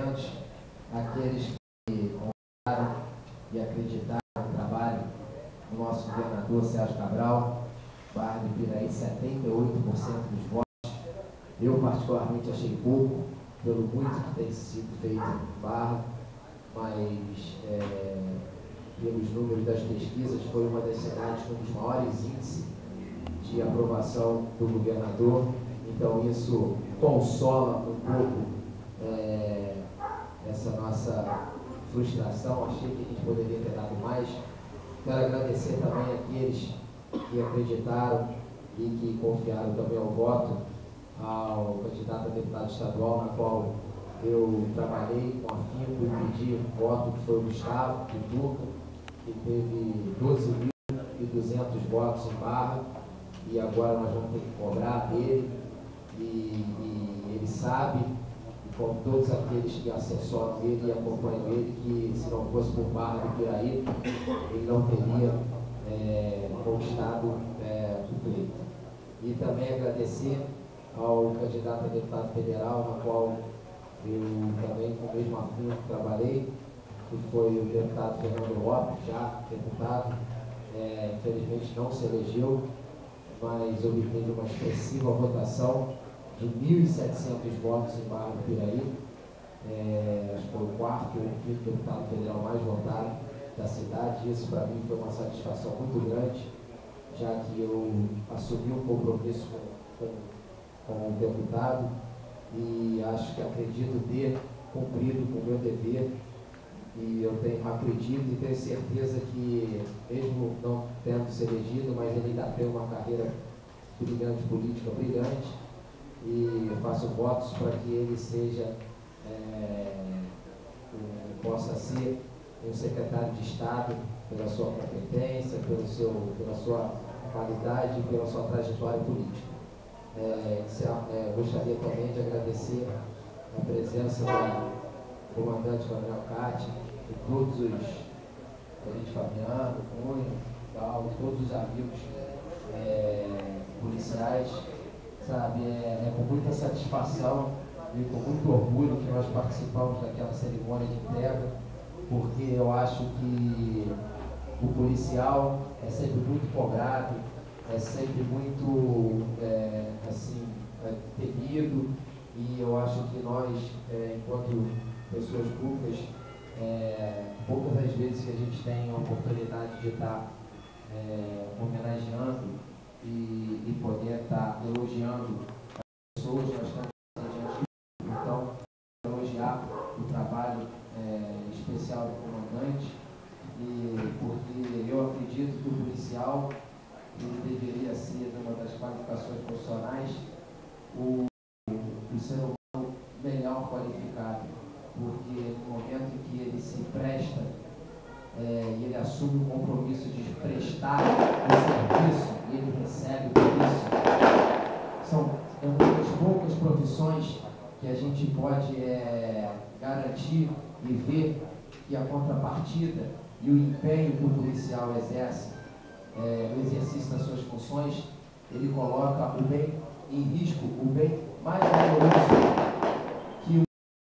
cumprimentos àqueles que confiaram e acreditaram no trabalho do nosso governador Sérgio Cabral, Barra de Piraí, 78% dos votos. Eu particularmente achei pouco, pelo muito que tem sido feito em Barra, mas pelos números das pesquisas foi uma das cidades com os maiores índices de aprovação do governador. Então isso consola um pouco essa nossa frustração. Achei que a gente poderia ter dado mais. Quero agradecer também àqueles que acreditaram e que confiaram também ao voto ao candidato a deputado estadual, na qual eu trabalhei com afinco e pedi voto, que foi o Gustavo, do Turca, que teve 12.200 votos em Barra, e agora nós vamos ter que cobrar dele, e ele sabe, e como todos aqueles que assessoram ele e acompanham ele, que se não fosse por Barra do Piraí, ele não teria conquistado o pleito. E também agradecer ao candidato a deputado federal, na qual eu também, com o mesmo afinco, trabalhei, que foi o deputado Fernando Lopes, já deputado, infelizmente não se elegeu, mas obteve uma expressiva votação de 1.700 votos em Barra do Piraí. Acho que foi o quarto ou quinto deputado federal mais votado da cidade. Isso para mim foi uma satisfação muito grande, já que eu assumi um compromisso com o deputado e acredito ter cumprido com o meu dever. E eu acredito e tenho certeza que, mesmo não tendo se elegido, mas ele ainda tem uma carreira brilhante, política brilhante, e eu faço votos para que ele seja, possa ser um secretário de Estado pela sua competência, pela sua qualidade e pela sua trajetória política. Gostaria também de agradecer a presença da comandante Gabriel Cati, e todos os Tenente Fabiano, Cunha, tal, todos os amigos policiais, sabe, com muita satisfação e com muito orgulho que nós participamos daquela cerimônia de entrega, porque eu acho que o policial é sempre muito cobrado, é sempre muito temido, e eu acho que nós, enquanto pessoas públicas, poucas as vezes que a gente tem a oportunidade de estar homenageando e poder estar elogiando as pessoas, nós estamos diante. Então, elogiar o trabalho especial do comandante, porque eu acredito que o policial ele deveria ser, uma das qualificações profissionais, o ser humano melhor qualificado, porque no momento em que ele se presta e ele assume o compromisso de prestar o serviço e ele recebe por isso, são uma das poucas profissões que a gente pode garantir e ver que a contrapartida e o empenho que o policial exerce no exercício das suas funções, ele coloca o bem em risco, o bem mais valoroso